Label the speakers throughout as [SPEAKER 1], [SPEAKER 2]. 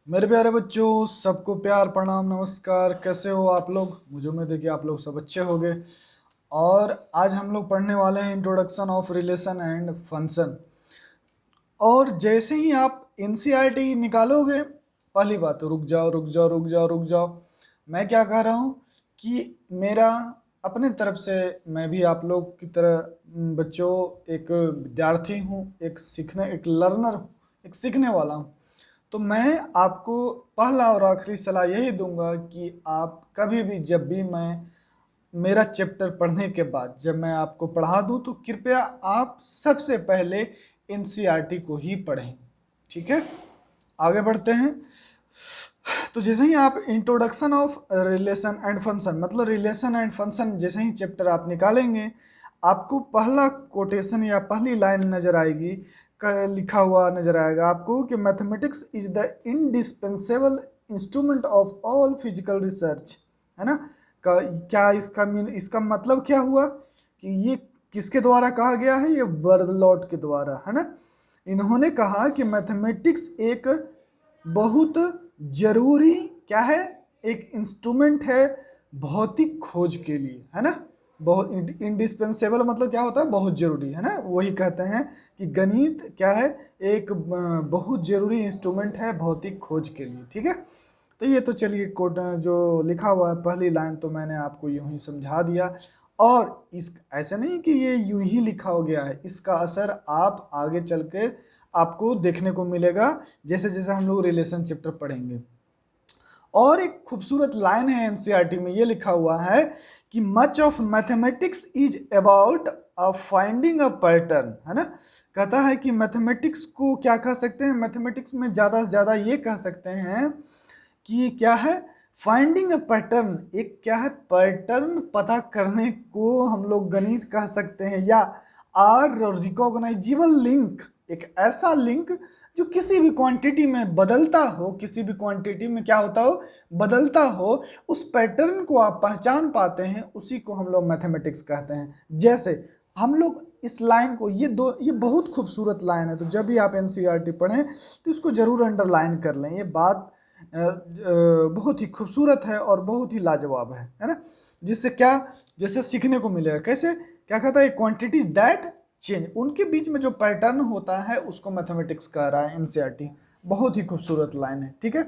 [SPEAKER 1] मेरे प्यारे बच्चों, सबको प्यार प्रणाम नमस्कार। कैसे हो आप लोग? मुझे उम्मीद है कि आप लोग सब अच्छे होंगे। और आज हम लोग पढ़ने वाले हैं introduction of relation and function. और जैसे ही आप एनसीईआरटी निकालोगे, पहली बात तो रुक जाओ रुक जाओ रुक जाओ रुक जाओ। मैं क्या कह रहा हूँ कि मेरा अपने तरफ से, मैं भी आप लोग की तरह बच्चों एक विद्यार्थी हूँ, एक लर्नर हूँ, एक सीखने वाला हूँ। तो मैं आपको पहला और आखिरी सलाह यही दूंगा कि आप कभी भी, जब भी मैं मेरा चैप्टर पढ़ने के बाद जब मैं आपको पढ़ा दूं, तो कृपया आप सबसे पहले एनसीईआरटी को ही पढ़ें। ठीक है, आगे बढ़ते हैं। तो जैसे ही आप introduction of relation and function, मतलब रिलेशन एंड फंक्शन, जैसे ही चैप्टर आप निकालेंगे, आपको पहला कोटेशन या पहली लाइन नजर आएगी, लिखा हुआ नजर आएगा आपको कि mathematics is the indispensable instrument of all physical research. है ना? क्या इसका मतलब क्या हुआ कि ये किसके द्वारा कहा गया है? ये बर्दलॉट के द्वारा, है ना? इन्होंने कहा कि मैथमेटिक्स एक बहुत जरूरी क्या है, एक इंस्ट्रूमेंट है भौतिक खोज के लिए, है ना? बहुत इंडिस्पेंसेबल मतलब क्या होता है? बहुत जरूरी, है ना? वही कहते हैं कि गणित क्या है, एक बहुत जरूरी इंस्ट्रूमेंट है भौतिक खोज के लिए। ठीक है, तो ये तो चलिए कोड जो लिखा हुआ है पहली लाइन तो मैंने आपको यूं ही समझा दिया। और इस ऐसे नहीं कि ये यूं ही लिखा हो गया है, इसका असर आप आगे चल के आपको देखने को मिलेगा जैसे जैसे हम लोग रिलेशन चैप्टर पढ़ेंगे। और एक खूबसूरत लाइन है एनसीईआरटी में, ये लिखा हुआ है कि much of mathematics is about finding a pattern. है ना? कहता है कि मैथमेटिक्स को क्या कह सकते हैं, मैथमेटिक्स में ज़्यादा से ज़्यादा ये कह सकते हैं कि क्या है, फाइंडिंग अ पैटर्न। एक क्या है, पैटर्न पता करने को हम लोग गणित कह सकते हैं, या आर रिकॉग्नाइजेबल लिंक, एक ऐसा लिंक जो किसी भी क्वांटिटी में बदलता हो, किसी भी क्वांटिटी में क्या होता हो, बदलता हो, उस पैटर्न को आप पहचान पाते हैं, उसी को हम लोग मैथमेटिक्स कहते हैं। जैसे हम लोग इस लाइन को, ये बहुत खूबसूरत लाइन है, तो जब भी आप एनसीईआरटी पढ़ें तो इसको जरूर अंडरलाइन कर लें। ये बात बहुत ही खूबसूरत है और बहुत ही लाजवाब है ना? जिससे क्या, जैसे सीखने को मिलेगा। कैसे? क्या कहता है, क्वांटिटीज दैट चेंज, उनके बीच में जो पैटर्न होता है उसको मैथमेटिक्स कह रहा है एनसीईआरटी। बहुत ही खूबसूरत लाइन है। ठीक है,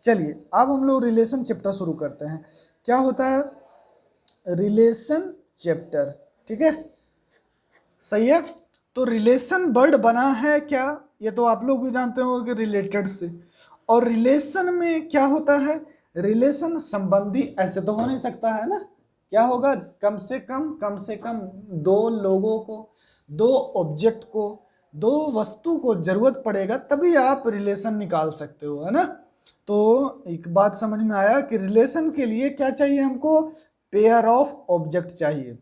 [SPEAKER 1] चलिए अब हम लोग रिलेशन चैप्टर शुरू करते हैं। क्या होता है रिलेशन चैप्टर? ठीक है, सही है। तो रिलेशन वर्ड बना है क्या, ये तो आप लोग भी जानते हो कि रिलेटेड से। और रिलेशन में क्या होता है, रिलेशन संबंधी ऐसे तो हो नहीं सकता, है ना? क्या होगा, कम से कम दो लोगों को, दो ऑब्जेक्ट को, दो वस्तु को जरूरत पड़ेगा तभी आप रिलेशन निकाल सकते हो, है ना? तो एक बात समझ में आया कि रिलेशन के लिए क्या चाहिए हमको, पेयर ऑफ ऑब्जेक्ट चाहिए,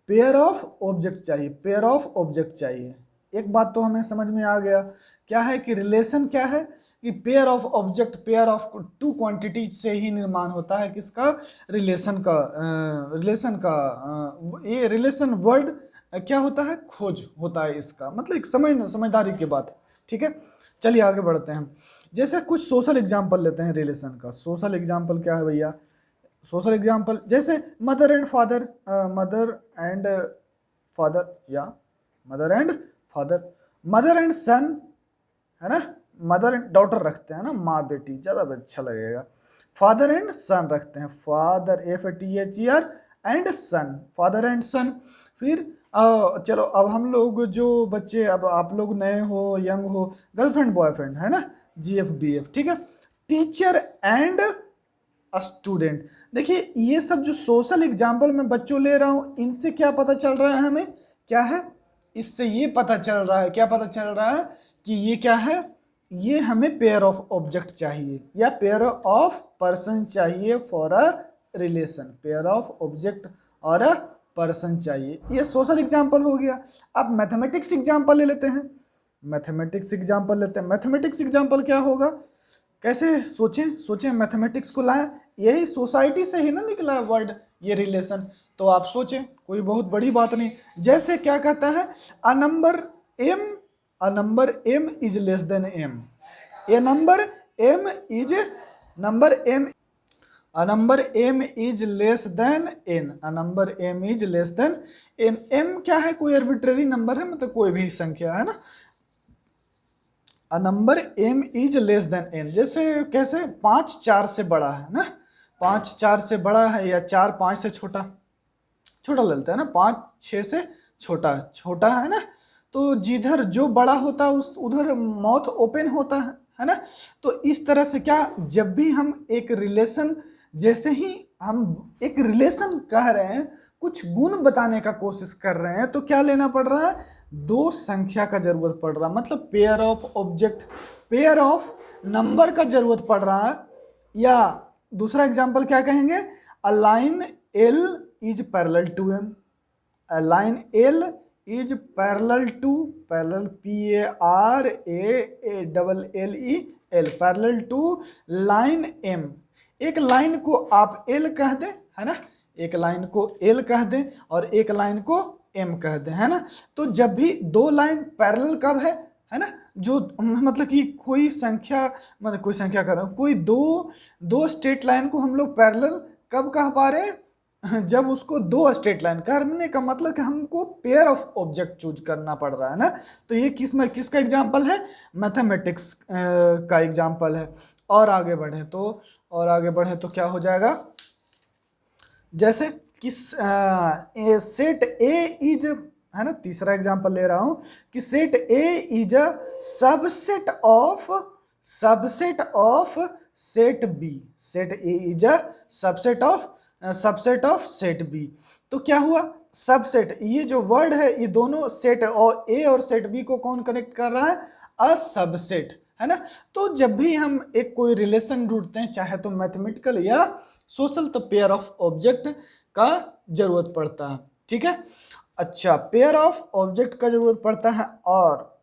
[SPEAKER 1] पेयर ऑफ ऑब्जेक्ट चाहिए, पेयर ऑफ ऑब्जेक्ट चाहिए। एक बात तो हमें समझ में आ गया, क्या है कि रिलेशन क्या है कि pair of object, pair of two quantity से ही निर्माण होता है किसका, रिलेशन का। ये रिलेशन वर्ड क्या होता है, खोज होता है इसका, मतलब एक समझदारी की बात है। ठीक है, चलिए आगे बढ़ते हैं। जैसे कुछ सोशल एग्जांपल लेते हैं रिलेशन का। सोशल एग्जांपल क्या है भैया, सोशल एग्जाम्पल जैसे mother and father, mother and father, या mother and father, mother and son, है ना? मदर एंड डॉटर रखते हैं ना, माँ बेटी, ज़्यादा अच्छा लगेगा। फादर एंड सन रखते हैं, father FATHER and son, father and son. फिर चलो अब हम लोग जो बच्चे, अब आप लोग नए हो, यंग हो, गर्लफ्रेंड बॉयफ्रेंड, है ना, GF BF। ठीक है, टीचर एंड स्टूडेंट। देखिए ये सब जो सोशल एग्जाम्पल मैं बच्चों ले रहा हूं, इनसे क्या पता चल रहा है हमें, क्या है, इससे ये पता चल रहा है, क्या पता चल रहा है कि ये क्या है, ये हमें पेयर ऑफ ऑब्जेक्ट चाहिए या पेयर ऑफ पर्सन चाहिए for a relation, pair of object और अ पर्सन चाहिए। ये सोशल एग्जाम्पल हो गया। अब मैथमेटिक्स एग्जाम्पल ले लेते हैं, मैथमेटिक्स एग्जाम्पल लेते हैं। मैथमेटिक्स एग्जाम्पल क्या होगा, कैसे सोचें सोचें, मैथमेटिक्स को लाएं, यही सोसाइटी से ही ना निकला है वर्ड ये रिलेशन। तो आप सोचें, कोई बहुत बड़ी बात नहीं। जैसे क्या कहता है, a number M, a number M is less than M, a number m is number m, a number m is less than n, a number m is less than n। m क्या है, कोई arbitrary number है, मतलब कोई भी संख्या है ना। A number m is less then n, जैसे कैसे 5 4 से बड़ा है ना, 5 4 से बड़ा है, या 4 5 से छोटा, छोटा ले लेते हैं ना, 5 6 से छोटा, छोटा है ना। तो जिधर जो बड़ा होता है उस उधर माउथ ओपन होता है ना। तो इस तरह से क्या, जब भी हम एक रिलेशन, जैसे ही हम एक रिलेशन कह रहे हैं, कुछ गुण बताने का कोशिश कर रहे हैं, तो क्या लेना पड़ रहा है, दो संख्या का जरूरत पड़ रहा है, मतलब pair of object, pair of number का जरूरत पड़ रहा है। या दूसरा एग्जांपल क्या कहेंगे, a line L is parallel to M, a line L is parallel to, parallel PARALLEL, parallel to line M। एक लाइन को आप L कह दें, है ना, एक लाइन को L कह दें और एक लाइन को M कह दें, है ना। तो जब भी दो लाइन पैरेलल कब है ना, जो मतलब कि कोई संख्या, मतलब कोई संख्या कर रहा हूँ, कोई दो स्ट्रेट लाइन को हम लोग पैरेलल कब कह पा रहे हैं, जब उसको दो स्ट्रेट लाइन करने का मतलब कि हमको पेयर ऑफ ऑब्जेक्ट चूज करना पड़ रहा है ना। तो ये किसका एग्जांपल है, मैथमेटिक्स का एग्जांपल है। और आगे बढ़े तो क्या हो जाएगा, जैसे कि सेट ए इज, है ना, तीसरा एग्जांपल ले रहा हूं कि set A is a subset of set B, set A is a subset of set B. तो क्या हुआ, सबसेट, ये जो वर्ड है ये दोनों सेट और ए और सेट बी को कौन कनेक्ट कर रहा है, अ सबसेट, है ना। तो जब भी हम एक कोई रिलेशन ढूंढते हैं, चाहे तो मैथमेटिकल या सोशल, तो पेयर ऑफ ऑब्जेक्ट का जरूरत पड़ता है, ठीक है। अच्छा, पेयर ऑफ ऑब्जेक्ट का जरूरत पड़ता है। और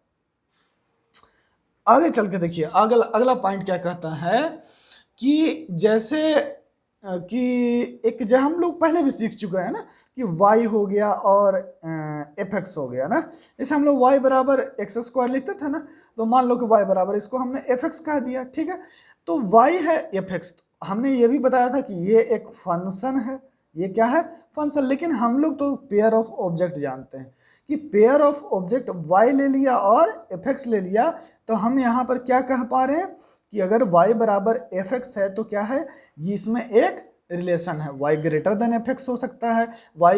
[SPEAKER 1] आगे चल के देखिए, अगला पॉइंट क्या कहता है कि जैसे कि एक, जो हम लोग पहले भी सीख चुके हैं ना, कि y हो गया और fx हो गया ना। जैसे हम लोग y बराबर एक्स स्क्वायर लिखते थे ना, तो मान लो कि y बराबर, इसको हमने fx कह दिया, ठीक है। तो y है fx, हमने ये भी बताया था कि ये एक फंक्शन है, ये क्या है, फंक्शन। लेकिन हम लोग तो पेयर ऑफ ऑब्जेक्ट जानते हैं कि पेयर ऑफ ऑब्जेक्ट y ले लिया और fx ले लिया, तो हम यहाँ पर क्या कह पा रहे हैं कि अगर y बराबर fx है तो क्या है, ये इसमें एक रिलेशन है, y ग्रेटर देन fx हो सकता है, y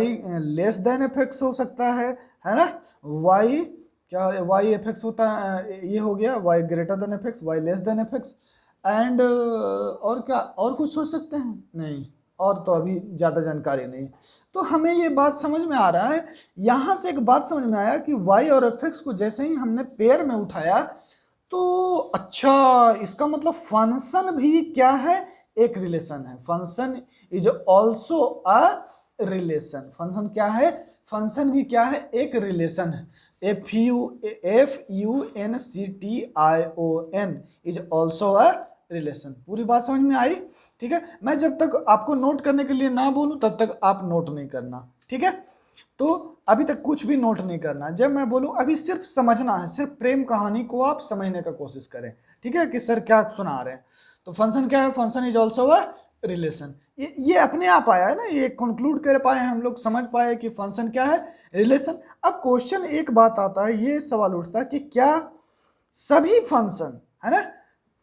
[SPEAKER 1] लेस देन fx हो सकता है ना। y क्या, y fx होता है, ये हो गया y greater than fx, y less than fx, and और क्या, और कुछ सोच सकते हैं, नहीं, और तो अभी ज़्यादा जानकारी नहीं। तो हमें ये बात समझ में आ रहा है, यहाँ से एक बात समझ में आया कि y और fx को जैसे ही हमने पेयर में उठाया, तो अच्छा, इसका मतलब फंक्शन भी क्या है, एक रिलेशन है। Function is also a relation, function क्या है, फंक्शन भी क्या है, एक रिलेशन है। FUNCTION is also a relation. पूरी बात समझ में आई, ठीक है। मैं जब तक आपको नोट करने के लिए ना बोलूं तब तक आप नोट नहीं करना, ठीक है। तो अभी तक कुछ भी नोट नहीं करना, जब मैं बोलूं अभी सिर्फ समझना है, सिर्फ प्रेम कहानी को आप समझने का कोशिश करें, ठीक है, कि सर क्या सुना रहे हैं। तो फंक्शन क्या है, function is also a relation, ये अपने आप आया है ना, ये कंक्लूड कर पाए हम लोग, समझ पाए कि फंक्शन क्या है, रिलेशन। अब क्वेश्चन एक बात आता है, ये सवाल उठता है कि क्या सभी फंक्शन, है ना,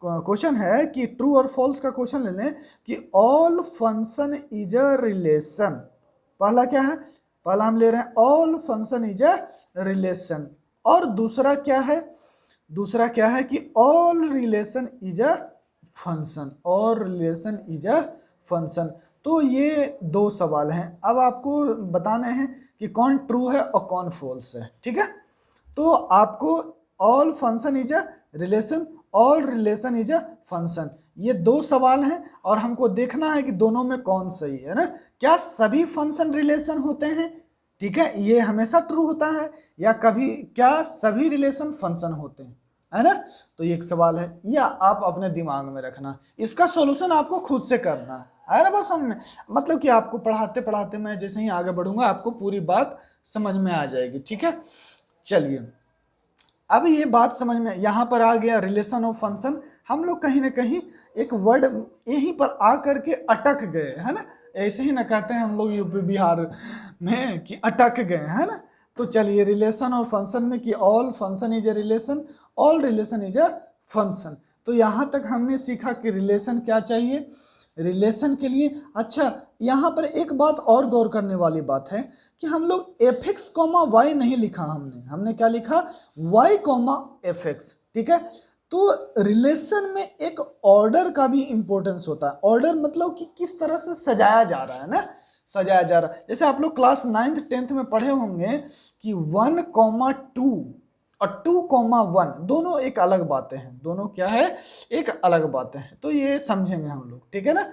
[SPEAKER 1] क्वेश्चन है कि ट्रू और फॉल्स का क्वेश्चन ले लें कि all function is a relation. पहला क्या है, पहला हम ले रहे हैं all function is a relation, और दूसरा क्या है, दूसरा क्या है कि all relation is a function, और रिलेशन इज अ फंक्शन। तो ये दो सवाल हैं, अब आपको बताने हैं कि कौन ट्रू है और कौन फॉल्स है, ठीक है। तो आपको all function is a relation, all relation is a function, ये दो सवाल हैं और हमको देखना है कि दोनों में कौन सही है ना। क्या सभी फंक्शन रिलेशन होते हैं, ठीक है, ये हमेशा ट्रू होता है, या कभी क्या सभी रिलेशन फंक्शन होते हैं, है ना। तो ये एक सवाल है, या आप अपने दिमाग में रखना, इसका सॉल्यूशन आपको खुद से करना है ना। बस समझ में, मतलब कि आपको पढ़ाते पढ़ाते मैं जैसे ही आगे बढ़ूंगा आपको पूरी बात समझ में आ जाएगी, ठीक है। चलिए अब ये बात समझ में यहाँ पर आ गया रिलेशन ऑफ फंक्शन। हम लोग कहीं ना कहीं एक वर्ड यहीं पर आ करके अटक गए, है ना। ऐसे ही ना कहते हैं हम लोग यूपी बिहार में कि अटक गए, है ना। तो चलिए रिलेशन और फंक्शन में कि all function is a relation, all relation is a function. तो यहाँ तक हमने सीखा कि रिलेशन क्या चाहिए रिलेशन के लिए। अच्छा, यहाँ पर एक बात और गौर करने वाली बात है कि हम लोग एफ एक्स कॉमा वाई नहीं लिखा, हमने क्या लिखा, वाई कॉमा एफ एक्स, ठीक है। तो रिलेशन में एक ऑर्डर का भी इंपॉर्टेंस होता है। ऑर्डर मतलब कि किस तरह से सजाया जा रहा है ना, सजाया जा रहा है। जैसे आप लोग क्लास 9th 10th में पढ़े होंगे कि 1,2 और 2,1 दोनों एक अलग बातें हैं, दोनों क्या है, एक अलग बातें हैं। तो ये समझेंगे हम लोग, ठीक है ना।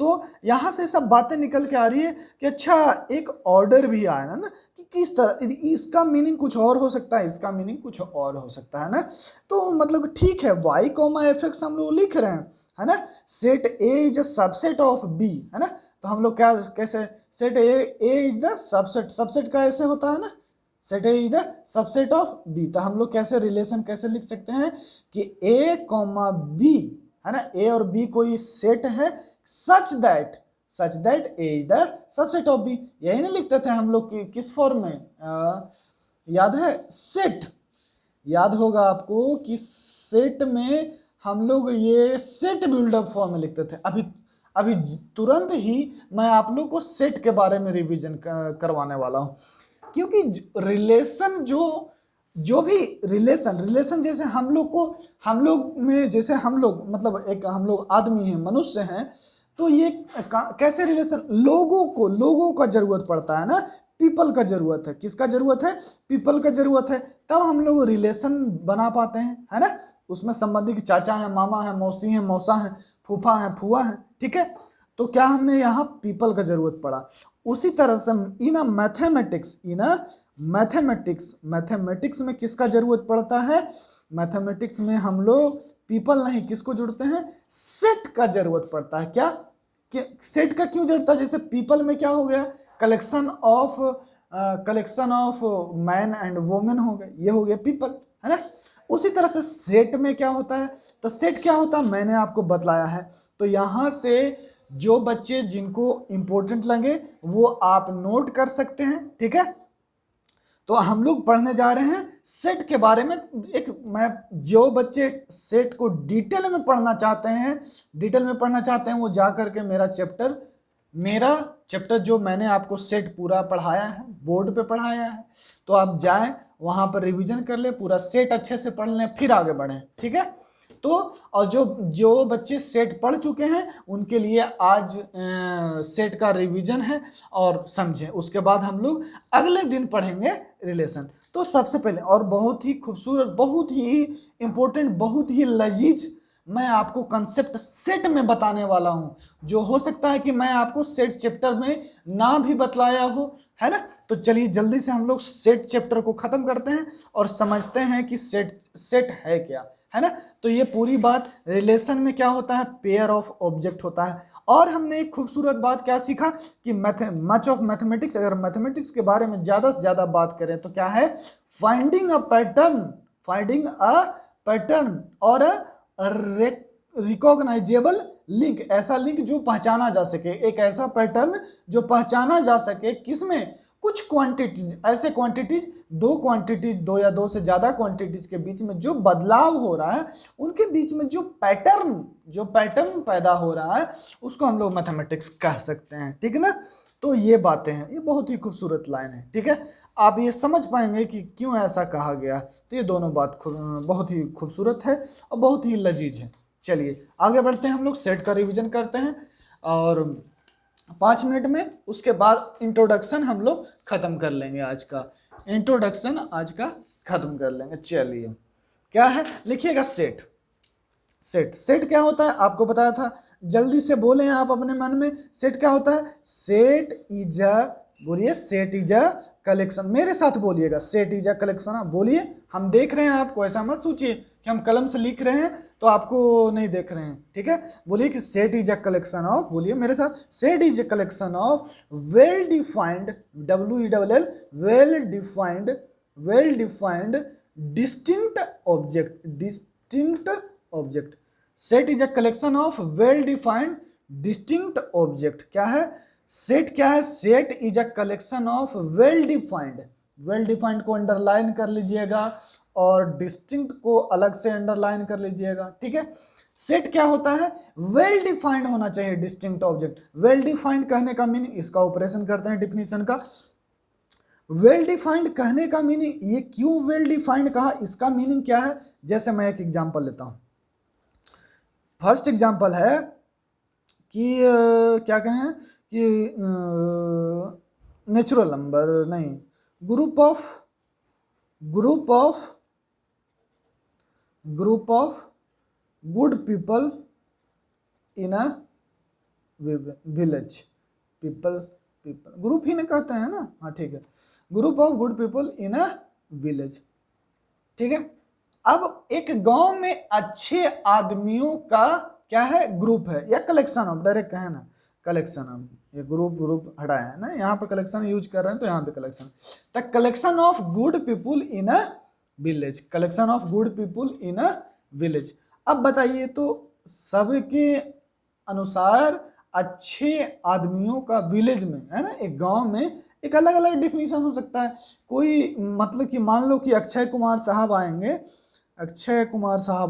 [SPEAKER 1] तो यहाँ से सब बातें निकल के आ रही है कि अच्छा एक ऑर्डर भी आया ना कि किस तरह, इसका मीनिंग कुछ और हो सकता है, इसका मीनिंग कुछ और हो सकता है ना। तो मतलब ठीक है, वाई कॉमा एफ एक्स हम लोग लिख रहे हैं, है ना। Set A is a subset of B, है ना। तो हम लोग क्या कैसे, set A is the subset, subset का ऐसे होता है ना, set A is the subset of B. तो हम लोग कैसे रिलेशन कैसे लिख सकते हैं कि ए कॉमा बी, है ना, ए और बी कोई सेट है such that A is the subset of B. यही नहीं लिखते थे हम लोग कि किस फॉर्म में, याद है, सेट, याद होगा आपको कि सेट में हम लोग ये सेट बिल्डअप फॉर्म में लिखते थे। अभी तुरंत ही मैं आप लोग को सेट के बारे में रिवीजन करवाने वाला हूँ, क्योंकि रिलेशन जो भी रिलेशन जैसे हम लोग में, जैसे हम लोग मतलब एक हम लोग आदमी हैं, मनुष्य हैं, तो ये कैसे रिलेशन, लोगों का जरूरत पड़ता है ना, पीपल का जरूरत है, किसका जरूरत है, पीपल का जरूरत है, तब हम लोग रिलेशन बना पाते हैं, है ना। उसमें संबंधी के चाचा हैं, मामा हैं, मौसी हैं, मौसा हैं, फूफा हैं, फुआ हैं, ठीक है। तो क्या हमने यहाँ पीपल का जरूरत पड़ा। उसी तरह से इन मैथमेटिक्स में किसका जरूरत पड़ता है, मैथमेटिक्स में हम लोग पीपल नहीं, किसको जोड़ते हैं, सेट का जरूरत पड़ता है। क्या सेट का क्यों जरूरत है, जैसे पीपल में क्या हो गया, collection of man and women हो गए, ये हो गया पीपल, है ना। उसी तरह से सेट में क्या होता है, तो सेट क्या होता है मैंने आपको बतलाया है। तो यहाँ से जो बच्चे जिनको इंपॉर्टेंट लगे वो आप नोट कर सकते हैं, ठीक है। तो हम लोग पढ़ने जा रहे हैं सेट के बारे में। जो बच्चे सेट को डिटेल में पढ़ना चाहते हैं वो जा करके मेरा चैप्टर जो मैंने आपको सेट पूरा पढ़ाया है, बोर्ड पे पढ़ाया है, तो आप जाएं वहां पर रिवीजन कर ले, पूरा सेट अच्छे से पढ़ लें, फिर आगे बढ़ें, ठीक है। तो और जो बच्चे सेट पढ़ चुके हैं उनके लिए आज सेट का रिवीजन है और समझें, उसके बाद हम लोग अगले दिन पढ़ेंगे रिलेशन। तो सबसे पहले और बहुत ही खूबसूरत, बहुत ही इम्पोर्टेंट, बहुत ही लजीज मैं आपको कंसेप्ट सेट में बताने वाला हूं, जो हो सकता है कि मैं आपको सेट चैप्टर में ना भी बतलाया हो, है ना। तो चलिए जल्दी से हम लोग सेट चैप्टर को खत्म करते हैं और समझते हैं कि सेट है क्या, है ना। तो ये पूरी बात रिलेशन में क्या होता है, पेयर ऑफ ऑब्जेक्ट होता है। और हमने एक खूबसूरत बात क्या सीखा कि मच ऑफ मैथमेटिक्स, अगर मैथमेटिक्स के बारे में ज्यादा से ज्यादा बात करें तो क्या है, फाइंडिंग अ पैटर्न और रिकॉग्नाइजेबल लिंक, ऐसा लिंक जो पहचाना जा सके, एक ऐसा पैटर्न जो पहचाना जा सके, किसमें, कुछ क्वांटिटीज, ऐसे क्वांटिटीज, दो या दो से ज्यादा क्वांटिटीज के बीच में जो बदलाव हो रहा है, उनके बीच में जो पैटर्न पैदा हो रहा है, उसको हम लोग मैथमेटिक्स कह सकते हैं, ठीक है ना। तो ये बातें हैं, ये बहुत ही खूबसूरत लाइन है, ठीक है। आप ये समझ पाएंगे कि क्यों ऐसा कहा गया। तो ये दोनों बात बहुत ही खूबसूरत है और बहुत ही लजीज है। चलिए आगे बढ़ते हैं, हम लोग सेट का रिवीजन करते हैं और 5 मिनट में, उसके बाद इंट्रोडक्शन हम लोग खत्म कर लेंगे, आज का इंट्रोडक्शन खत्म कर लेंगे। चलिए क्या है, लिखिएगा सेट क्या होता है, आपको बताया था, जल्दी से बोलें आप अपने मन में, सेट क्या होता है, बोलिए सेट इज अ कलेक्शन, मेरे साथ बोलिएगा, सेट इज अ कलेक्शन। आप बोलिए, हम देख रहे हैं आपको, ऐसा मत सोचिए कि हम कलम से लिख रहे हैं तो आपको नहीं देख रहे हैं, ठीक है। बोलिए कि set is a collection of, बोलिए मेरे साथ, set is a collection of well defined, WELL, well defined distinct object, distinct object. Set is a collection of well defined distinct object. क्या है सेट? क्या है set? Is a collection of well defined, well defined को underline कर लीजिएगा और distinct को अलग से अंडरलाइन कर लीजिएगा, ठीक है। सेट क्या होता है? वेल डिफाइंड होना चाहिए डिस्टिंक्ट ऑब्जेक्ट। वेल डिफाइंड कहने का मीनिंग, इसका ऑपरेशन करते हैं डिफिनीशन का। वेल डिफाइंड कहने का मीनिंग, ये क्यों वेल डिफाइंड कहा, इसका मीनिंग क्या है? जैसे मैं एक एग्जांपल लेता हूं। फर्स्ट एग्जांपल है कि क्या कहें कि नेचुरल नंबर नहीं, group of good people in a village. People group ही ना कहते हैं ना, हाँ ठीक है, group of good people in a village, ठीक है। अब एक गांव में अच्छे आदमियों का क्या है? ग्रुप है या कलेक्शन ऑफ, डायरेक्ट कहे ना कलेक्शन ऑफ, ये ग्रुप हटाया है ना, यहाँ पे कलेक्शन यूज कर रहे हैं तो यहाँ पे collection, the collection of good people in a village, collection of good people in a village. अब बताइए तो सबके अनुसार अच्छे आदमियों का विलेज में है ना, एक गांव में एक अलग अलग डिफिनीशन हो सकता है। कोई मतलब कि मान लो कि अक्षय कुमार साहब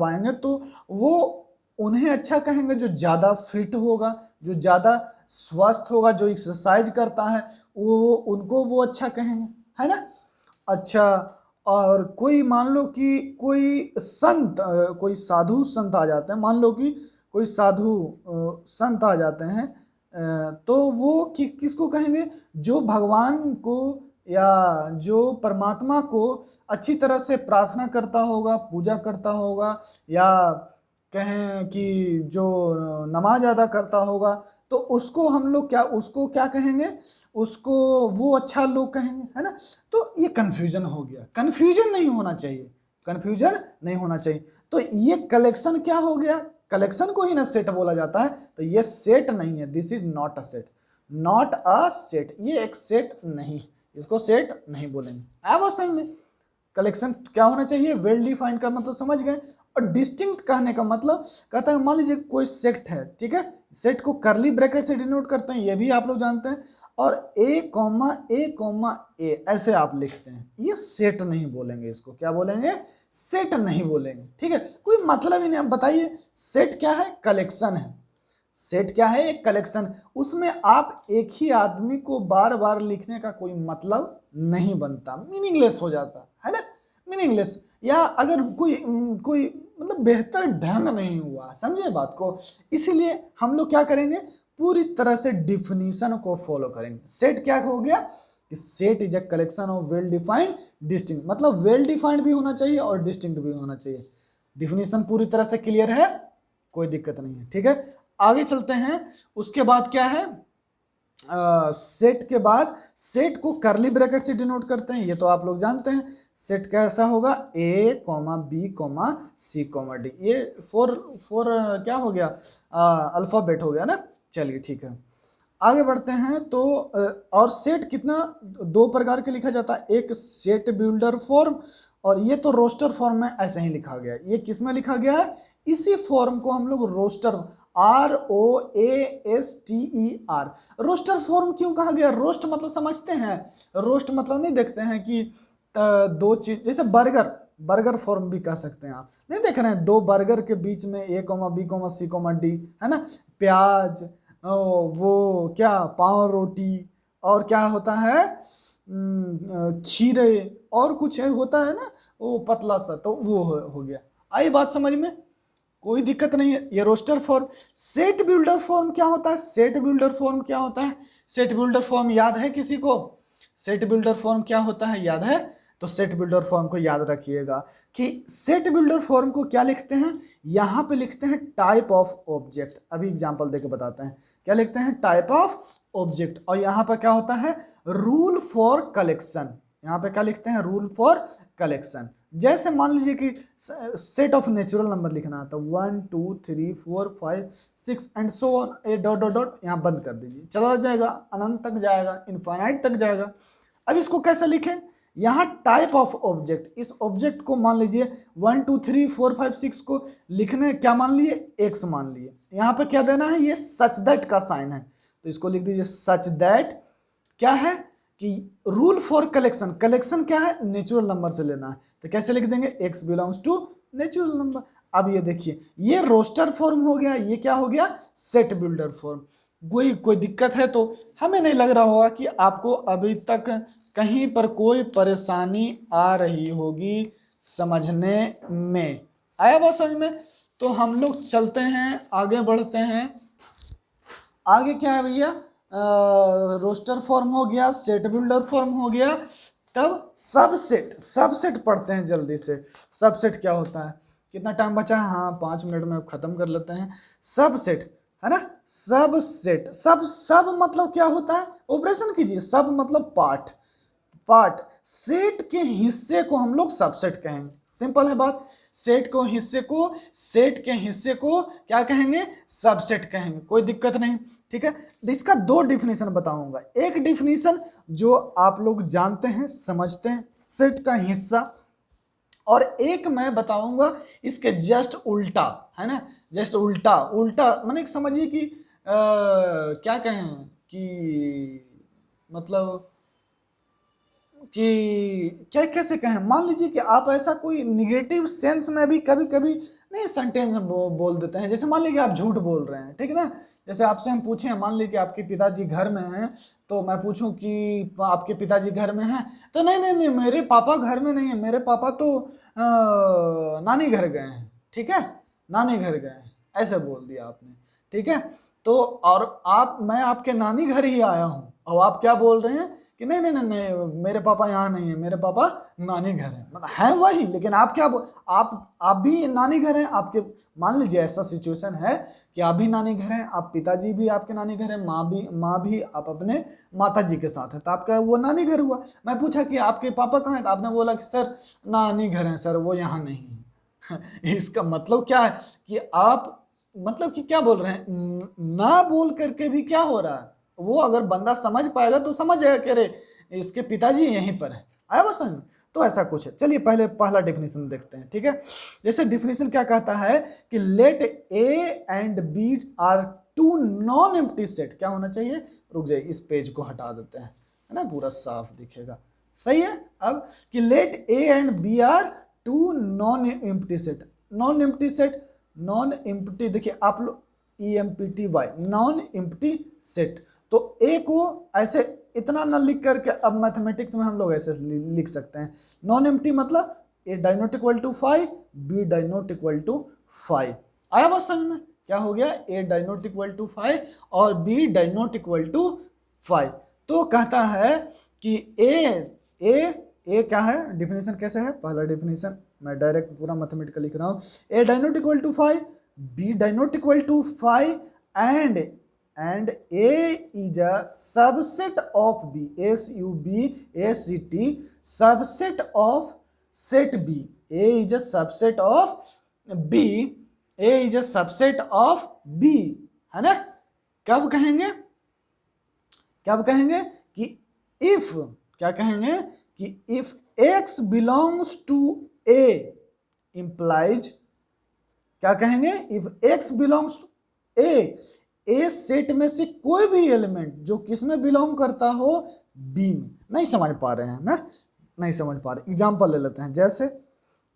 [SPEAKER 1] आएंगे तो वो उन्हें अच्छा कहेंगे जो ज़्यादा फिट होगा, जो ज़्यादा स्वस्थ होगा, जो एक्सरसाइज करता है, वो उनको वो अच्छा कहेंगे, है ना। अच्छा, और कोई मान लो कि कोई संत, कोई साधु संत आ जाते हैं, मान लो कि कोई साधु संत आ जाते हैं, तो वो किसको कहेंगे? जो भगवान को या जो परमात्मा को अच्छी तरह से प्रार्थना करता होगा, पूजा करता होगा, या कहें कि जो नमाज अदा करता होगा, तो उसको हम लोग क्या, उसको क्या कहेंगे? उसको वो अच्छा लोग कहेंगे, है ना। तो ये कंफ्यूजन हो गया, कंफ्यूजन नहीं होना चाहिए, कंफ्यूजन नहीं होना चाहिए। तो ये कलेक्शन क्या हो गया? कलेक्शन को ही ना सेट बोला जाता है, तो ये सेट नहीं है, this is not a set, not a set, ये एक सेट नहीं, इसको सेट नहीं बोलेंगे। अब वो समझ में कलेक्शन क्या होना चाहिए? वेल डिफाइंड का मतलब समझ गए। और डिस्टिंक्ट कहने का मतलब कहता है, मान लीजिए कोई सेट है, ठीक है, सेट को करली ब्रैकेट से डिनोट करते हैं, ये भी आप लोग जानते हैं, और ए ऐसे आप लिखते हैं, ये सेट नहीं बोलेंगे, इसको क्या बोलेंगे? सेट नहीं बोलेंगे, ठीक है, कोई मतलब ही नहीं। अब बताइए सेट क्या है? कलेक्शन है। सेट क्या है? एक कलेक्शन, उसमें आप एक ही आदमी को बार बार लिखने का कोई मतलब नहीं बनता, मीनिंगलेस हो जाता है ना, मीनिंगलेस। या अगर कोई मतलब बेहतर ढंग नहीं हुआ, समझे बात को। इसीलिए हम लोग क्या करेंगे? पूरी तरह से डिफिनीशन को फॉलो करेंगे। सेट क्या हो गया? Set is a collection of well defined distinct, मतलब वेल डिफाइंड भी होना चाहिए और डिस्टिंक्ट भी होना चाहिए। डिफिनीशन पूरी तरह से क्लियर है, कोई दिक्कत नहीं है, ठीक है। आगे चलते हैं। उसके बाद क्या है? सेट के बाद सेट को करली ब्रैकेट से डिनोट करते हैं, ये तो आप लोग जानते हैं। सेट कैसा होगा? ए comma B comma C comma D, ये फोर क्या हो गया? अल्फाबेट हो गया ना। चलिए ठीक है, आगे बढ़ते हैं। तो और सेट कितना, दो प्रकार के लिखा जाता है, एक सेट बिल्डर फॉर्म, और ये तो रोस्टर फॉर्म में ऐसे ही लिखा गया है। ये किस में लिखा गया है? इसी फॉर्म को हम लोग रोस्टर, ROASTER, रोस्टर फॉर्म क्यों कहा गया? रोस्ट मतलब समझते हैं, रोस्ट मतलब नहीं देखते हैं कि दो चीज, जैसे बर्गर फॉर्म भी कह सकते हैं आप, नहीं देख रहे हैं? दो बर्गर के बीच में A, B, C, D, है ना, प्याज, वो क्या, पाव रोटी, और क्या होता है, खीरे, और कुछ है होता है ना, वो पतला सा, तो वो हो गया। आई बात समझ में? कोई दिक्कत नहीं है। ये roster form. Set builder form क्या होता है? सेट बिल्डर फॉर्म क्या होता है? सेट बिल्डर फॉर्म याद है किसी को? सेट बिल्डर फॉर्म क्या होता है, याद है? तो सेट बिल्डर फॉर्म को याद रखिएगा कि सेट बिल्डर फॉर्म को क्या लिखते हैं? यहां पे लिखते हैं टाइप ऑफ ऑब्जेक्ट। अभी एग्जांपल देके बताते हैं। क्या लिखते हैं? Type of object. और यहां पर क्या होता है? Rule for collection. यहां पे क्या लिखते हैं? Rule for collection. जैसे मान लीजिए कि सेट ऑफ नेचुरल नंबर लिखना है, तो 1 2 3 4 5 6 and so on, A dot dot dot यहाँ बंद कर दीजिए, चला जाएगा, अनंत तक जाएगा, इनफाइनाइट तक जाएगा। अब इसको कैसे लिखें? यहाँ टाइप ऑफ ऑब्जेक्ट, इस ऑब्जेक्ट को मान लीजिए 1 2 3 4 5 6 को लिखने क्या मान लिए, एक्स मान लिए। यहाँ पे क्या देना है, ये सच दैट का साइन है, तो इसको लिख दीजिए सच दैट क्या है कि रूल फॉर कलेक्शन, कलेक्शन क्या है, नेचुरल नंबर से लेना है, तो कैसे लिख देंगे, x belongs to natural number. अब ये देखिए ये रोस्टर फॉर्म हो गया, ये क्या हो गया, सेट बिल्डर फॉर्म। कोई दिक्कत है तो हमें नहीं लग रहा होगा कि आपको अभी तक कहीं पर कोई परेशानी आ रही होगी समझने में। आया बात समझ में? तो हम लोग चलते हैं, आगे बढ़ते हैं। आगे क्या है भैया, रोस्टर फॉर्म हो गया, सेट बिल्डर फॉर्म हो गया, तब सबसेट, सबसेट पढ़ते हैं जल्दी से। सबसेट क्या होता है, कितना टाइम बचा है, हाँ 5 मिनट में खत्म कर लेते हैं। सबसेट है ना, सबसेट, सब मतलब क्या होता है, ऑपरेशन कीजिए, सब मतलब पार्ट, पार्ट सेट के हिस्से को हम लोग सबसेट कहेंगे, सिंपल है बात। सेट को हिस्से को, सेट के हिस्से को क्या कहेंगे, सबसेट कहेंगे, कोई दिक्कत नहीं, ठीक है। इसका 2 डिफिनीशन बताऊंगा, एक डिफिनीशन जो आप लोग जानते हैं समझते हैं, सेट का हिस्सा, और एक मैं बताऊंगा इसके जस्ट उल्टा, है ना, जस्ट उल्टा, उल्टा माने समझिए कि क्या कहें कि मतलब कि क्या कैसे कहें, मान लीजिए कि आप ऐसा कोई निगेटिव सेंस में भी कभी कभी नहीं सेंटेंस बोल देते हैं, जैसे मान लीजिए आप झूठ बोल रहे हैं, ठीक है ना। जैसे आपसे हम पूछें, मान लीजिए कि आपके पिताजी घर में हैं, तो मैं पूछूं कि आपके पिताजी घर में हैं, तो नहीं नहीं नहीं मेरे पापा घर में नहीं है, मेरे पापा तो नानी घर गए हैं, ठीक है, नानी घर गए हैं, ऐसे बोल दिया आपने, ठीक है। तो और मैं आपके नानी घर ही आया हूँ, और आप क्या बोल रहे हैं कि नहीं नहीं नहीं नहीं मेरे पापा यहाँ नहीं है, मेरे पापा नानी घर है, मतलब है वही, लेकिन आप क्या आप भी नानी घर हैं आपके। मान लीजिए ऐसा सिचुएशन है कि आप भी नानी घर हैं, आप पिताजी भी आपके नानी घर है, माँ भी आप अपने माता जी के साथ है, तो आपका वो नानी घर हुआ। मैं पूछा कि आपके पापा कहाँ हैं, तो आपने बोला कि सर नानी घर है सर, वो यहाँ नहीं है। इसका मतलब क्या है कि आप मतलब कि क्या बोल रहे हैं, ना बोल करके भी क्या हो रहा है, वो अगर बंदा समझ पाएगा तो समझ जाएगा कि अरे इसके पिताजी यहीं पर है। आया बस समझ? तो ऐसा कुछ है। चलिए पहले पहला डेफिनेशन देखते हैं, ठीक है। जैसे डेफिनेशन क्या कहता है कि let A and B are two non empty set, क्या होना चाहिए, रुक जाइए इस पेज को हटा देते हैं, है ना, पूरा साफ दिखेगा, सही है। अब कि let A and B are two non empty set, non empty set, non empty, देखिए आप लोग EMPTY, नॉन एम्प्टी सेट, तो ए को ऐसे इतना न लिख करके अब मैथमेटिक्स में हम लोग ऐसे लिख सकते हैं, नॉन एम्प्टी मतलब A die not equal to 5, B die not equal to 5। आया बात समझ में? क्या हो गया, A die not equal to 5 और B die not equal to 5। तो कहता है कि ए क्या है, डिफिनेशन कैसे है, पहला डिफिनेशन मैं डायरेक्ट पूरा मैथमेटिकल लिख रहा हूँ, A die not equal to 5, B die not equal to 5 and A is a subset of B, SUBACT, subset of set B, A is a subset of B, A is a subset of B, है ना। कब कहेंगे, कब कहेंगे कि if, क्या कहेंगे कि if X belongs to A implies, क्या कहेंगे, if X belongs to A, A set में से कोई भी एलिमेंट जो किस में बिलोंग करता हो, बी में। नहीं समझ पा रहे हैं ना, नहीं समझ पा रहे, एग्जांपल ले लेते हैं। जैसे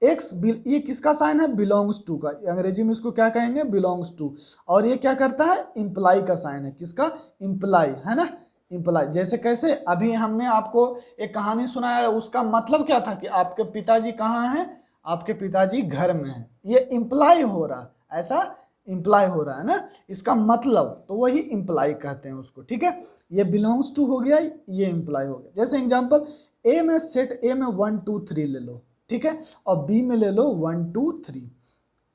[SPEAKER 1] एक्स, ये किसका साइन है, बिलोंग्स टू का, अंग्रेजी में इसको क्या कहेंगे, बिलोंग्स टू, और ये क्या करता है, इम्प्लाई का साइन है, किसका, इम्प्लाई, है ना, इम्प्लाई। जैसे कैसे, अभी हमने आपको एक कहानी सुनाया, उसका मतलब क्या था कि आपके पिताजी कहाँ हैं, आपके पिताजी घर में हैं, ये इम्प्लाई हो रहा है, ऐसा इम्प्लाई हो रहा है ना, इसका मतलब, तो वही इम्प्लाई कहते हैं उसको, ठीक है। ये बिलोंग्स टू हो गया, ये इम्प्लाई हो गया। जैसे एग्जांपल, ए में सेट ए में 1 2 3 ले लो, ठीक है, और बी में ले लो 1 2 3,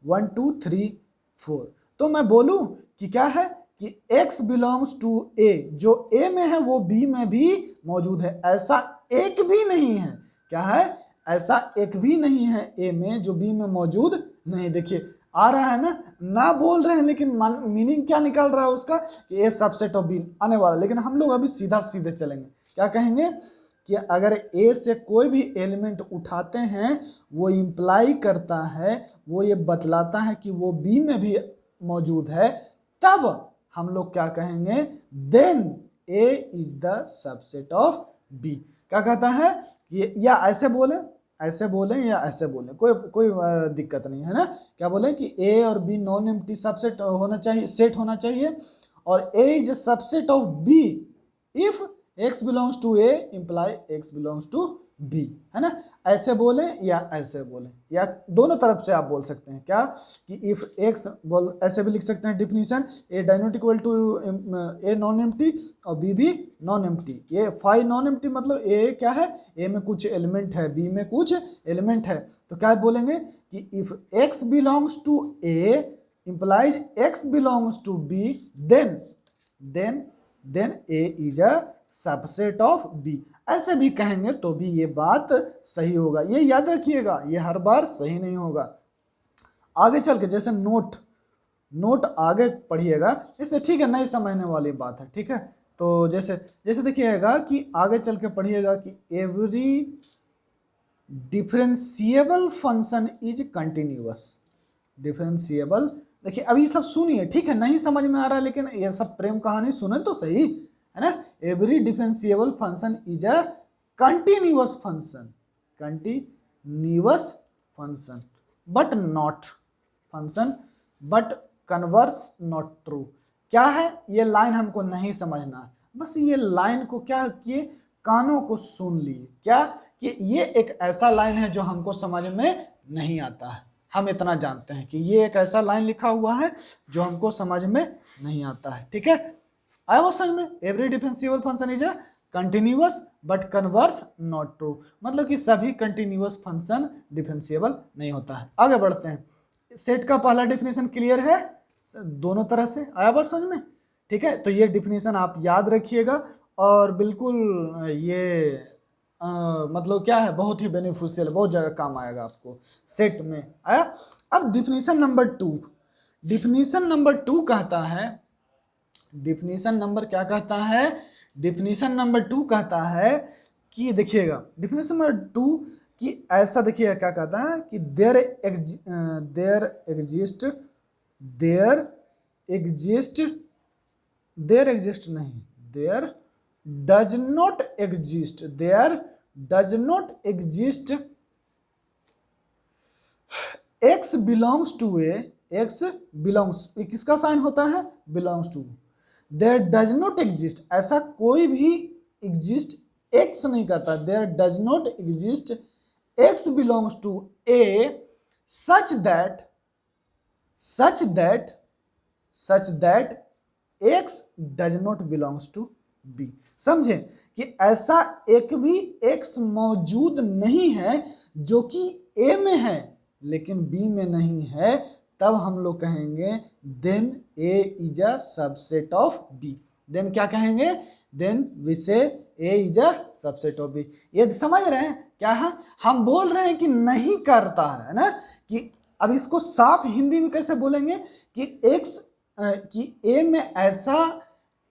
[SPEAKER 1] 1 2 3 4, तो मैं बोलूं कि क्या है कि x बिलोंग्स टू ए, जो ए में है वो बी में भी मौजूद है, ऐसा एक भी नहीं है, क्या है, ऐसा एक भी नहीं है ए में जो बी में मौजूद नहीं। देखिए आ रहा है ना बोल रहे हैं, लेकिन मीनिंग क्या निकल रहा है उसका कि ए सबसेट ऑफ बी आने वाला, लेकिन हम लोग अभी सीधा सीधे चलेंगे, क्या कहेंगे कि अगर ए से कोई भी एलिमेंट उठाते हैं वो इम्प्लाई करता है, वो ये बतलाता है कि वो बी में भी मौजूद है, तब हम लोग क्या कहेंगे, then A is the subset of B. क्या कहता है कि या ऐसे बोले, ऐसे बोलें या ऐसे बोलें, कोई कोई दिक्कत नहीं है ना। क्या बोले कि ए और बी नॉन एम्प्टी सबसेट होना चाहिए, सेट होना चाहिए, और A is subset of B if x belongs to A imply x belongs to B, है ना। ऐसे बोले या ऐसे बोले, या दोनों तरफ से आप बोल सकते हैं। क्या कि इफ x बोल, ऐसे भी लिख सकते हैं definition, A denote equal to A non empty और बी भी नॉन एम्प्टी। ये फाई नॉन एम्प्टी मतलब ए क्या है, ए में कुछ एलिमेंट है, बी में कुछ एलिमेंट है। तो क्या बोलेंगे कि if x belongs to A implies x belongs to b, then a is a subset of B. ऐसे भी कहेंगे तो भी ये बात सही होगा, ये याद रखिएगा, ये हर बार सही नहीं होगा। आगे चल के जैसे नोट आगे पढ़िएगा, इससे ठीक है, नहीं समझने वाली बात है, ठीक है। तो जैसे देखिएगा कि आगे चल के पढ़िएगा कि every differentiable function is continuous. Differentiable, देखिए अभी सब सुनिए, ठीक है, नहीं समझ में आ रहा है लेकिन ये सब प्रेम कहानी सुने तो सही, है ना। Every differentiable function is a continuous function, continuous function but not function but converse not true. क्या है ये लाइन हमको नहीं समझना है, बस ये लाइन को क्या किए, कानों को सुन लिए, क्या कि ये एक ऐसा लाइन है जो हमको समझ में नहीं आता है। हम इतना जानते हैं कि ये एक ऐसा लाइन लिखा हुआ है जो हमको समझ में नहीं आता है, ठीक है। आया वो समझ में, every differentiable function is a continuous but converse not true, मतलब कि सभी कंटिन्यूअस फंक्शन डिफरेंशिएबल नहीं होता है। आगे बढ़ते हैं, सेट का पहला डिफिनेशन क्लियर है दोनों तरह से, आया बात समझ में, ठीक है। तो ये डिफिनेशन आप याद रखिएगा और बिल्कुल ये मतलब क्या है, बहुत ही बेनिफिशियल, बहुत जगह काम आएगा आपको सेट में, आया। अब definition number two, definition number two कहता है, डिफिनेशन नंबर क्या कहता है, डिफिनेशन नंबर टू कहता है कि देखिएगा डिफिनेशन नंबर टू कि ऐसा, देखिएगा क्या कहता है कि there does not exist x belongs to A, x belongs, किसका साइन होता है, belongs to. There does not exist, ऐसा कोई भी एग्जिस्ट x नहीं करता, there does not exist x belongs to a such that x does not belongs to b। समझे कि ऐसा एक भी x मौजूद नहीं है जो कि a में है लेकिन b में नहीं है, तब हम लोग कहेंगे then a is a subset of b। Then क्या कहेंगे, then we say a is a subset of b। ये समझ रहे हैं क्या है, हम बोल रहे हैं कि नहीं करता है ना, कि अब इसको साफ हिंदी में कैसे बोलेंगे कि x कि a में ऐसा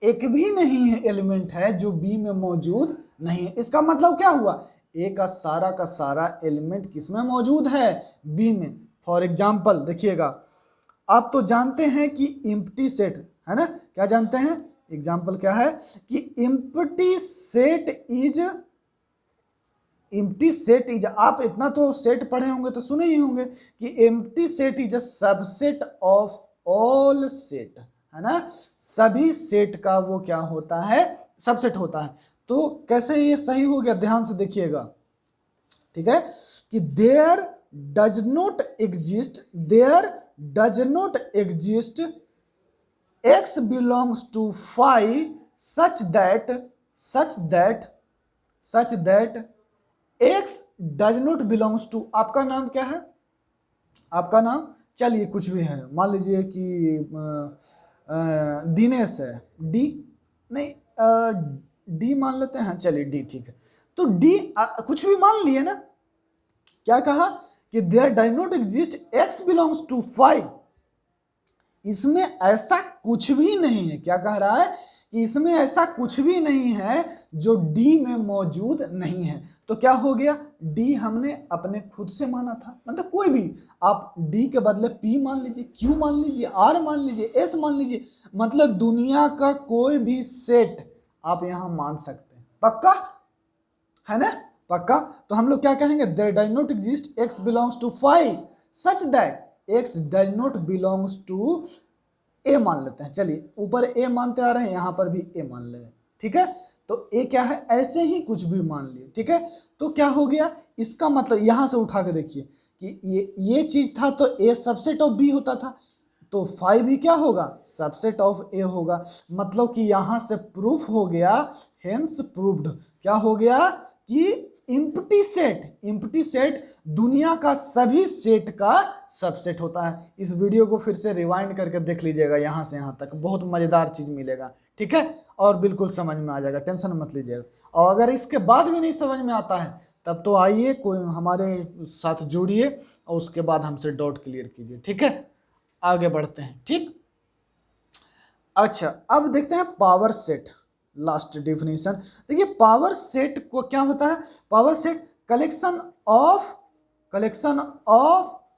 [SPEAKER 1] एक भी नहीं है एलिमेंट है जो b में मौजूद नहीं है। इसका मतलब क्या हुआ, a का सारा एलिमेंट किस में मौजूद है, b में। फॉर एग्जाम्पल देखिएगा, आप तो जानते हैं कि एम्प्टी सेट है ना, क्या जानते हैं, एग्जाम्पल क्या है कि एम्प्टी सेट इज, आप इतना तो सेट पढ़े होंगे तो सुने ही होंगे कि empty set is a subset of all set, है ना। सभी सेट का वो क्या होता है, सबसेट होता है। तो कैसे ये सही हो गया, ध्यान से देखिएगा, ठीक है, कि there does not exist x belongs to phi such that x does not belongs to, आपका नाम क्या है, आपका नाम चलिए कुछ भी है, मान लीजिए कि दिनेश है, डी नहीं डी मान लेते हैं, चलिए डी ठीक है। तो डी कुछ भी मान लिए ना, क्या कहा कि there does not exist x belongs to 5, इसमें ऐसा कुछ भी नहीं है। क्या कह रहा है कि इसमें ऐसा कुछ भी नहीं है जो डी में मौजूद नहीं है। तो क्या हो गया, डी हमने अपने खुद से माना था, मतलब कोई भी आप डी के बदले पी मान लीजिए, क्यू मान लीजिए, आर मान लीजिए, एस मान लीजिए, मतलब दुनिया का कोई भी सेट आप यहाँ मान सकते हैं। पक्का है ना, पक्का। तो हम लोग क्या कहेंगे, there does not exist x belongs to five such that x does not belongs to A मान लेते हैं। चलिए ऊपर ए मानते आ रहे हैं, यहाँ पर भी ए मान ले, ठीक है। तो ए क्या है, ऐसे ही कुछ भी मान लिए, ठीक है। तो क्या हो गया, इसका मतलब यहाँ से उठा के देखिए कि ये चीज था तो ए सबसेट ऑफ बी होता था, तो 5 भी क्या होगा, सबसेट ऑफ ए होगा। मतलब कि यहाँ से प्रूफ हो गया, हेंस प्रूव्ड, क्या हो गया कि इम्प्टी सेट दुनिया का सभी सेट का सबसेट होता है। इस वीडियो को फिर से रिवाइंड करके देख लीजिएगा, यहाँ से यहाँ तक बहुत मज़ेदार चीज़ मिलेगा, ठीक है, और बिल्कुल समझ में आ जाएगा, टेंशन मत लीजिएगा। और अगर इसके बाद भी नहीं समझ में आता है तब तो आइए कोई हमारे साथ जुड़िए और उसके बाद हमसे डाउट क्लियर कीजिए, ठीक है। आगे बढ़ते हैं, ठीक। अच्छा अब देखते हैं पावर सेट, लास्ट डेफिनेशन। देखिए पावर सेट को क्या होता है, power set collection of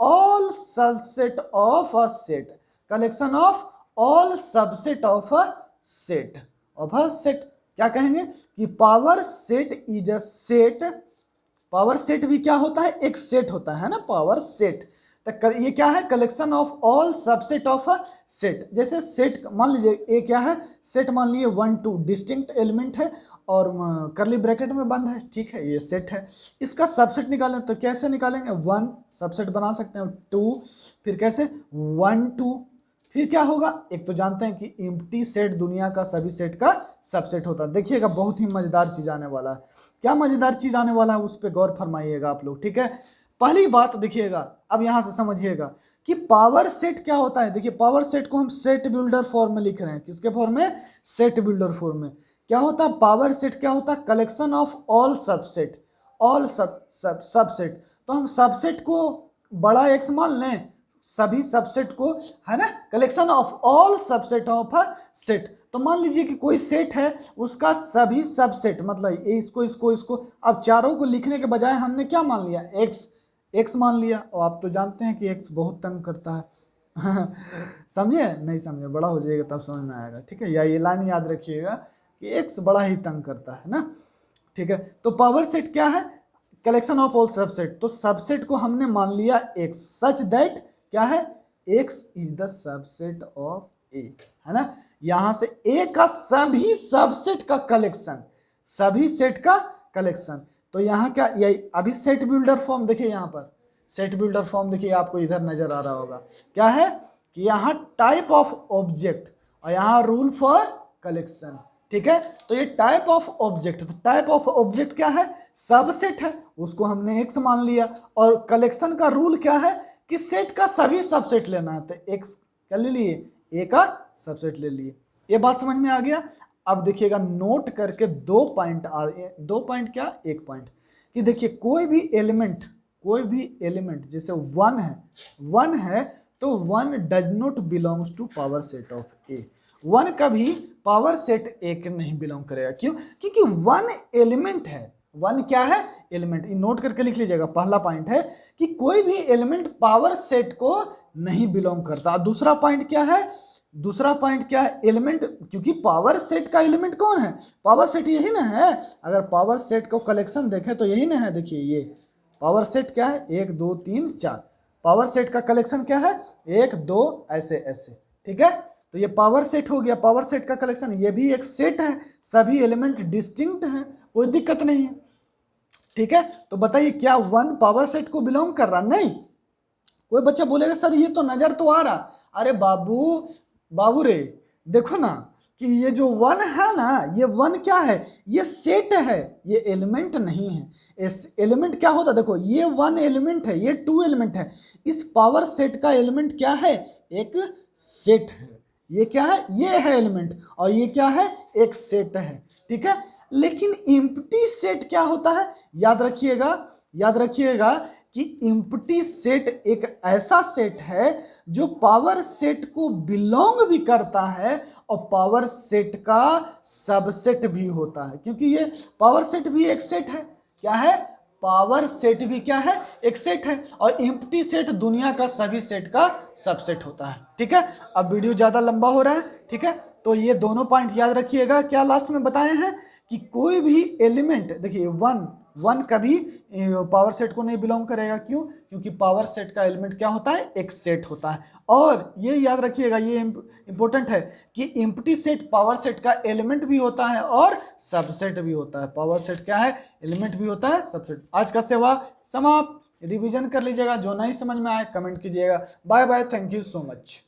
[SPEAKER 1] all subset of a set, collection of all subset of a set, क्या कहेंगे कि power set is a set, power set भी क्या होता है, एक सेट होता है ना पावर सेट। तो ये क्या है, collection of all subset of a set. जैसे सेट मान लीजिए ए क्या है, सेट मान लीजिए 1 2 डिस्टिंक्ट एलिमेंट है और करली ब्रैकेट में बंद है, ठीक है, ये सेट है। इसका सबसेट निकालें तो कैसे निकालेंगे, 1 सबसेट बना सकते हैं, 2 फिर कैसे 1 2, फिर क्या होगा, एक तो जानते हैं कि इम्प्टी सेट दुनिया का सभी सेट का सबसेट होता है। देखिएगा बहुत ही मजेदार चीज आने वाला है, क्या मजेदार चीज आने वाला है उस पर गौर फरमाइएगा आप लोग, ठीक है। पहली बात देखिएगा, अब यहां से समझिएगा कि पावर सेट क्या होता है। देखिए पावर सेट को हम सेट बिल्डर फॉर्म में लिख रहे हैं, किसके फॉर्म में, सेट बिल्डर फॉर्म में। क्या होता है पावर सेट, क्या होता है, collection of all subset, all subset. तो हम सबसेट को बड़ा एक्स मान लें, सभी सबसेट को, है ना, collection of all subset of a set. तो मान लीजिए कि कोई सेट है, उसका सभी सबसेट, मतलब इसको अब चारों को लिखने के बजाय हमने क्या मान लिया, एक्स मान लिया। और आप तो जानते हैं कि एक्स बहुत तंग करता है समझे, नहीं समझे, बड़ा हो जाएगा तब समझ में आएगा, ठीक है। या ये लाइन याद रखिएगा कि एक्स बड़ा ही तंग करता है ना, ठीक है। तो पावर सेट क्या है, कलेक्शन ऑफ ऑल सबसेट। तो सबसेट को हमने मान लिया एक्स, सच दैट क्या है, x is the subset of A, है ना। यहां से ए का सभी सबसेट का कलेक्शन, सभी सेट का कलेक्शन। तो यहाँ क्या, ये अभी सेट बिल्डर फॉर्म देखिए, यहाँ पर सेट बिल्डर फॉर्म देखिए, आपको इधर नजर आ रहा होगा, क्या है कि यहाँ टाइप ऑफ ऑब्जेक्ट और यहाँ रूल फॉर कलेक्शन, ठीक है। तो ये टाइप ऑफ ऑब्जेक्ट, तो टाइप ऑफ ऑब्जेक्ट क्या है, सबसेट है, उसको हमने एक्स मान लिया। और कलेक्शन का रूल क्या है कि सेट का सभी सबसेट लेना है, तो एक्स क्या ले लिए, ए का सबसेट ले लिए। ये बात समझ में आ गया। अब देखिएगा नोट करके 2 पॉइंट क्या, 1 पॉइंट, कि देखिए कोई भी एलिमेंट जैसे 1 है तो 1 does not belongs to power set of A, 1 कभी पावर सेट ए के नहीं बिलोंग करेगा। क्यों, क्योंकि 1 एलिमेंट है, 1 क्या है, एलिमेंट। नोट करके लिख लीजिएगा, पहला पॉइंट है कि कोई भी एलिमेंट पावर सेट को नहीं बिलोंग करता। दूसरा पॉइंट क्या है, एलिमेंट, क्योंकि पावर सेट का एलिमेंट कौन है, पावर सेट यही ना है। अगर पावर सेट को कलेक्शन देखें तो यही ना है, देखिए ये पावर सेट क्या है, 1 2 3 4, पावर सेट का कलेक्शन क्या है, 1 2 ऐसे, ठीक है। तो ये पावर सेट हो गया, पावर सेट का कलेक्शन, ये भी एक सेट है, सभी एलिमेंट डिस्टिंक्ट हैं, कोई दिक्कत नहीं है, ठीक है। तो बताइए क्या 1 पावर सेट को बिलोंग कर रहा, नहीं। कोई बच्चा बोलेगा सर ये तो नजर तो आ रहा, अरे बाबू रे देखो ना कि ये जो 1 है ना, ये 1 क्या है, ये सेट है, ये एलिमेंट नहीं है। इस एलिमेंट क्या होता है, देखो ये 1 एलिमेंट है, ये 2 एलिमेंट है, इस पावर सेट का एलिमेंट क्या है, एक सेट है। ये क्या है, ये है एलिमेंट, और ये क्या है, एक सेट है, ठीक है। लेकिन इम्प्टी सेट क्या होता है, याद रखिएगा, याद रखिएगा कि एम्प्टी सेट एक ऐसा सेट है जो पावर सेट को बिलोंग भी करता है और पावर सेट का सबसेट भी होता है, क्योंकि ये पावर सेट भी एक सेट है। क्या है? पावर सेट भी क्या है? एक सेट है। और एम्प्टी सेट दुनिया का सभी सेट का सबसेट होता है। ठीक है, अब वीडियो ज़्यादा लंबा हो रहा है। ठीक है, तो ये दोनों पॉइंट याद रखिएगा। क्या लास्ट में बताए हैं कि कोई भी एलिमेंट, देखिए वन कभी पावर सेट को नहीं बिलोंग करेगा। क्यों? क्योंकि पावर सेट का एलिमेंट क्या होता है? एक सेट होता है। और ये याद रखिएगा, ये इंपॉर्टेंट है कि एम्प्टी सेट पावर सेट का एलिमेंट भी होता है और सबसेट भी होता है। पावर सेट क्या है? एलिमेंट भी होता है, सबसेट। आज का सेवा समाप्त। रिवीजन कर लीजिएगा, जो नहीं समझ में आए कमेंट कीजिएगा। Bye bye, thank you so much.